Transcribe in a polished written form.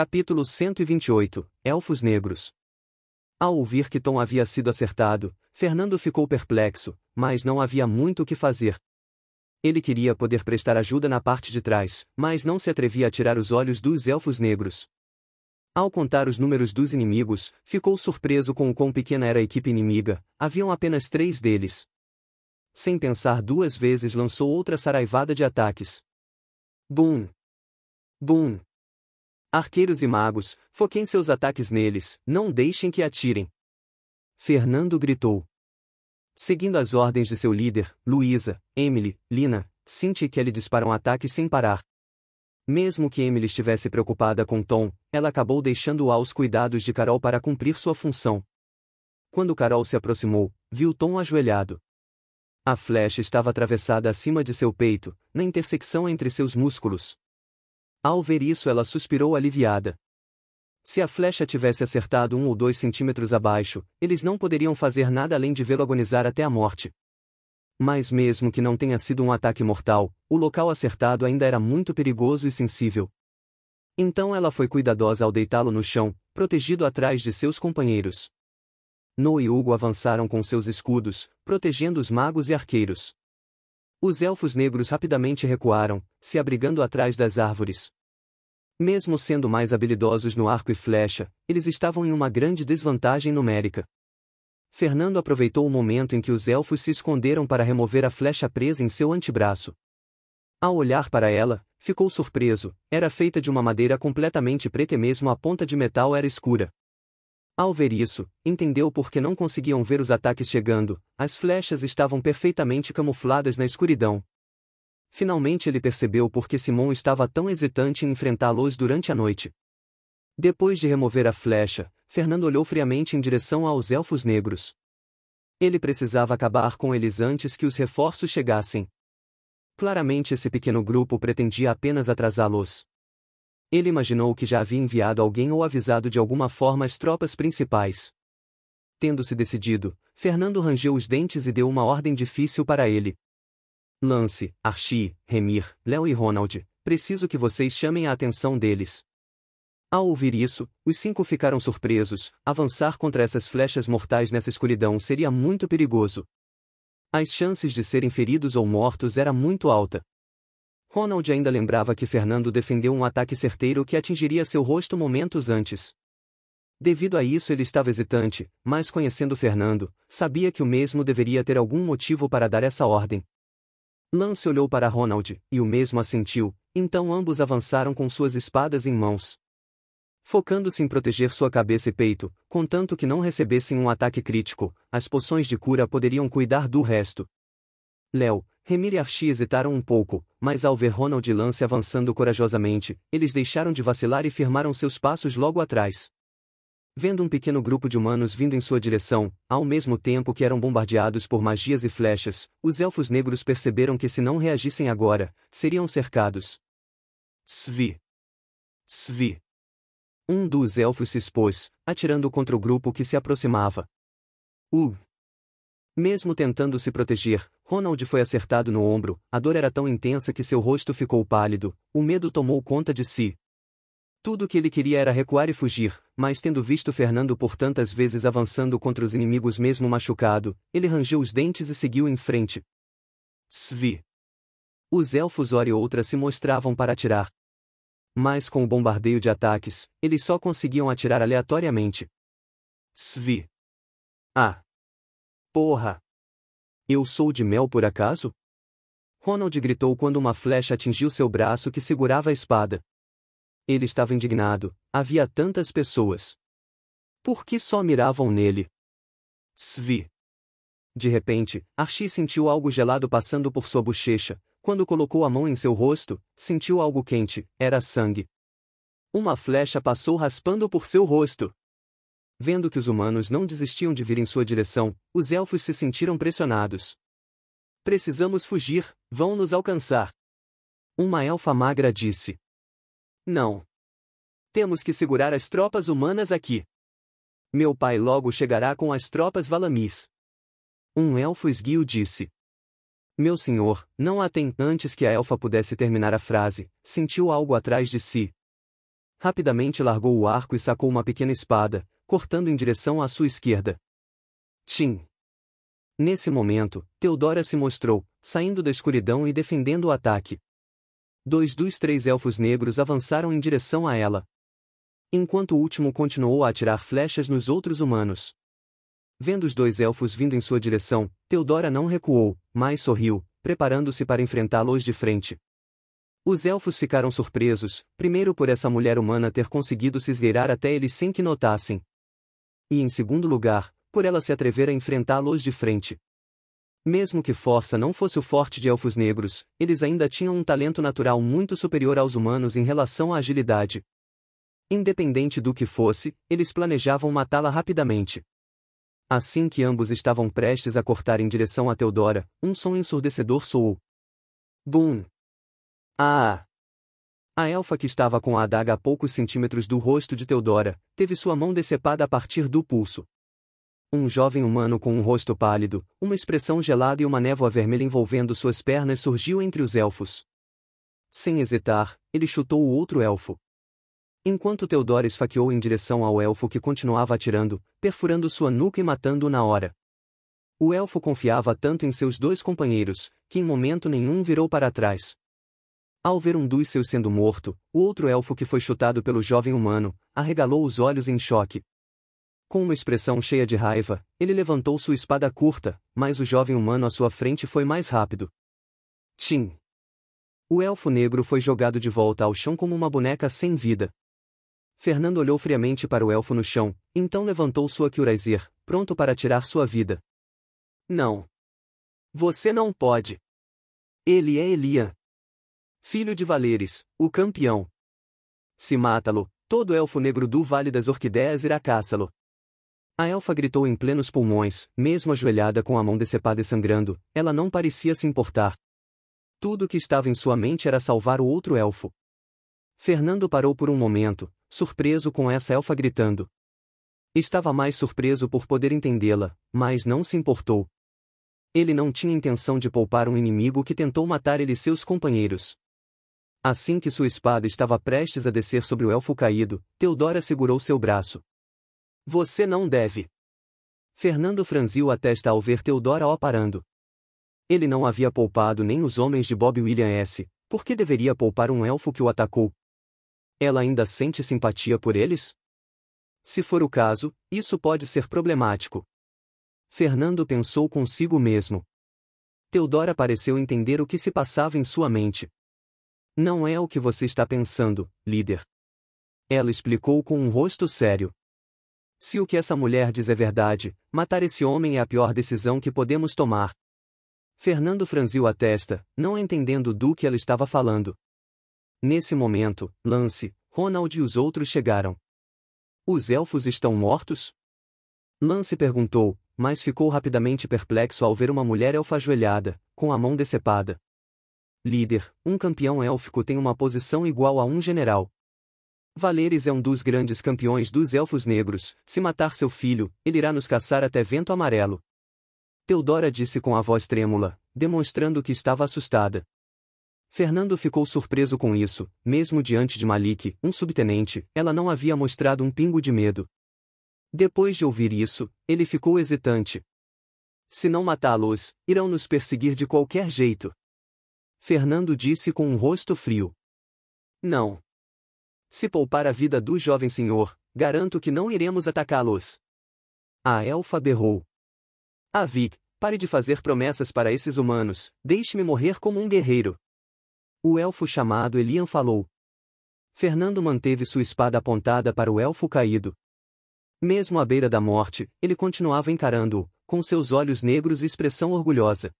Capítulo 128 – Elfos Negros. Ao ouvir que Tom havia sido acertado, Fernando ficou perplexo, mas não havia muito o que fazer. Ele queria poder prestar ajuda na parte de trás, mas não se atrevia a tirar os olhos dos Elfos Negros. Ao contar os números dos inimigos, ficou surpreso com o quão pequena era a equipe inimiga, haviam apenas 3 deles. Sem pensar 2 vezes lançou outra saraivada de ataques. Bum! Bum! Arqueiros e magos, foquem seus ataques neles, não deixem que atirem. Fernando gritou. Seguindo as ordens de seu líder, Luísa, Emily, Lina, Cynthia e Kelly disparam ataques sem parar. Mesmo que Emily estivesse preocupada com Tom, ela acabou deixando aos cuidados de Carol para cumprir sua função. Quando Carol se aproximou, viu Tom ajoelhado. A flecha estava atravessada acima de seu peito, na intersecção entre seus músculos. Ao ver isso, ela suspirou aliviada. Se a flecha tivesse acertado 1 ou 2 centímetros abaixo, eles não poderiam fazer nada além de vê-lo agonizar até a morte. Mas mesmo que não tenha sido um ataque mortal, o local acertado ainda era muito perigoso e sensível. Então ela foi cuidadosa ao deitá-lo no chão, protegido atrás de seus companheiros. No e Hugo avançaram com seus escudos, protegendo os magos e arqueiros. Os elfos negros rapidamente recuaram, se abrigando atrás das árvores. Mesmo sendo mais habilidosos no arco e flecha, eles estavam em uma grande desvantagem numérica. Fernando aproveitou o momento em que os elfos se esconderam para remover a flecha presa em seu antebraço. Ao olhar para ela, ficou surpreso, era feita de uma madeira completamente preta e mesmo a ponta de metal era escura. Ao ver isso, entendeu por que não conseguiam ver os ataques chegando, as flechas estavam perfeitamente camufladas na escuridão. Finalmente ele percebeu por que Simon estava tão hesitante em enfrentá-los durante a noite. Depois de remover a flecha, Fernando olhou friamente em direção aos elfos negros. Ele precisava acabar com eles antes que os reforços chegassem. Claramente esse pequeno grupo pretendia apenas atrasá-los. Ele imaginou que já havia enviado alguém ou avisado de alguma forma as tropas principais. Tendo-se decidido, Fernando rangeu os dentes e deu uma ordem difícil para ele. Lance, Archie, Remir, Léo e Ronald, preciso que vocês chamem a atenção deles. Ao ouvir isso, os 5 ficaram surpresos, avançar contra essas flechas mortais nessa escuridão seria muito perigoso. As chances de serem feridos ou mortos era muito alta. Ronald ainda lembrava que Fernando defendeu um ataque certeiro que atingiria seu rosto momentos antes. Devido a isso ele estava hesitante, mas conhecendo Fernando, sabia que o mesmo deveria ter algum motivo para dar essa ordem. Lance olhou para Ronald, e o mesmo assentiu, então ambos avançaram com suas espadas em mãos. Focando-se em proteger sua cabeça e peito, contanto que não recebessem um ataque crítico, as poções de cura poderiam cuidar do resto. Léo, Remir e Archie hesitaram um pouco, mas ao ver Ronald e Lance avançando corajosamente, eles deixaram de vacilar e firmaram seus passos logo atrás. Vendo um pequeno grupo de humanos vindo em sua direção, ao mesmo tempo que eram bombardeados por magias e flechas, os elfos negros perceberam que se não reagissem agora, seriam cercados. Svi! Svi! Um dos elfos se expôs, atirando contra o grupo que se aproximava. Mesmo tentando se proteger, Ronald foi acertado no ombro, a dor era tão intensa que seu rosto ficou pálido, o medo tomou conta de si. Tudo o que ele queria era recuar e fugir, mas tendo visto Fernando por tantas vezes avançando contra os inimigos mesmo machucado, ele rangeu os dentes e seguiu em frente. Svi! Os elfos hora e outra se mostravam para atirar. Mas com o bombardeio de ataques, eles só conseguiam atirar aleatoriamente. Svi! Ah! Porra! Eu sou de mel por acaso? Ronald gritou quando uma flecha atingiu seu braço que segurava a espada. Ele estava indignado, havia tantas pessoas. Por que só miravam nele? Svi! De repente, Archie sentiu algo gelado passando por sua bochecha. Quando colocou a mão em seu rosto, sentiu algo quente, era sangue. Uma flecha passou raspando por seu rosto. Vendo que os humanos não desistiam de vir em sua direção, os elfos se sentiram pressionados. Precisamos fugir, vão nos alcançar. Uma elfa magra disse. Não. Temos que segurar as tropas humanas aqui. Meu pai logo chegará com as tropas valamis. Um elfo esguio disse. Meu senhor, não a tem. Antes que a elfa pudesse terminar a frase, sentiu algo atrás de si. rapidamente largou o arco e sacou uma pequena espada, cortando em direção à sua esquerda. Tchim! Nesse momento, Theodora se mostrou, saindo da escuridão e defendendo o ataque. 2 dos 3 elfos negros avançaram em direção a ela, enquanto o último continuou a atirar flechas nos outros humanos. Vendo os 2 elfos vindo em sua direção, Theodora não recuou, mas sorriu, preparando-se para enfrentá-los de frente. Os elfos ficaram surpresos, primeiro por essa mulher humana ter conseguido se esgueirar até eles sem que notassem. E em segundo lugar, por ela se atrever a enfrentá-los de frente. Mesmo que força não fosse o forte de elfos negros, eles ainda tinham um talento natural muito superior aos humanos em relação à agilidade. Independente do que fosse, eles planejavam matá-la rapidamente. Assim que ambos estavam prestes a cortar em direção a Theodora, um som ensurdecedor soou. Bum! Ah! A elfa que estava com a adaga a poucos centímetros do rosto de Theodora, teve sua mão decepada a partir do pulso. Um jovem humano com um rosto pálido, uma expressão gelada e uma névoa vermelha envolvendo suas pernas surgiu entre os elfos. Sem hesitar, ele chutou o outro elfo. Enquanto Theodora esfaqueou em direção ao elfo que continuava atirando, perfurando sua nuca e matando-o na hora. O elfo confiava tanto em seus 2 companheiros, que em momento nenhum virou para trás. Ao ver um dos seus sendo morto, o outro elfo que foi chutado pelo jovem humano, arregalou os olhos em choque. Com uma expressão cheia de raiva, ele levantou sua espada curta, mas o jovem humano à sua frente foi mais rápido. Tchim! O elfo negro foi jogado de volta ao chão como uma boneca sem vida. Fernando olhou friamente para o elfo no chão, então levantou sua Kyuraizir, pronto para tirar sua vida. Não! Você não pode! Ele é Elian, filho de Valeres, o campeão. Se mata-lo, todo elfo negro do Vale das Orquideias irá caçá-lo. A elfa gritou em plenos pulmões, mesmo ajoelhada com a mão decepada e sangrando, ela não parecia se importar. Tudo o que estava em sua mente era salvar o outro elfo. Fernando parou por um momento, surpreso com essa elfa gritando. Estava mais surpreso por poder entendê-la, mas não se importou. Ele não tinha intenção de poupar um inimigo que tentou matar ele e seus companheiros. Assim que sua espada estava prestes a descer sobre o elfo caído, Theodora segurou seu braço. Você não deve. Fernando franziu a testa ao ver Theodora o parando. Ele não havia poupado nem os homens de Bob William S., por que deveria poupar um elfo que o atacou? Ela ainda sente simpatia por eles? Se for o caso, isso pode ser problemático. Fernando pensou consigo mesmo. Theodora pareceu entender o que se passava em sua mente. Não é o que você está pensando, líder. Ela explicou com um rosto sério. Se o que essa mulher diz é verdade, matar esse homem é a pior decisão que podemos tomar. Fernando franziu a testa, não entendendo do que ela estava falando. Nesse momento, Lance, Ronald e os outros chegaram. Os elfos estão mortos? Lance perguntou, mas ficou rapidamente perplexo ao ver uma mulher elfa ajoelhada, com a mão decepada. Líder, um campeão élfico tem uma posição igual a um general. Valeres é um dos grandes campeões dos elfos negros, se matar seu filho, ele irá nos caçar até Vento Amarelo. Theodora disse com a voz trêmula, demonstrando que estava assustada. Fernando ficou surpreso com isso, mesmo diante de Malik, um subtenente, ela não havia mostrado um pingo de medo. Depois de ouvir isso, ele ficou hesitante. Se não matá-los, irão nos perseguir de qualquer jeito. Fernando disse com um rosto frio. Não. Se poupar a vida do jovem senhor, garanto que não iremos atacá-los. A elfa berrou. Avik, pare de fazer promessas para esses humanos, deixe-me morrer como um guerreiro. O elfo chamado Elian falou. Fernando manteve sua espada apontada para o elfo caído. Mesmo à beira da morte, ele continuava encarando-o, com seus olhos negros e expressão orgulhosa.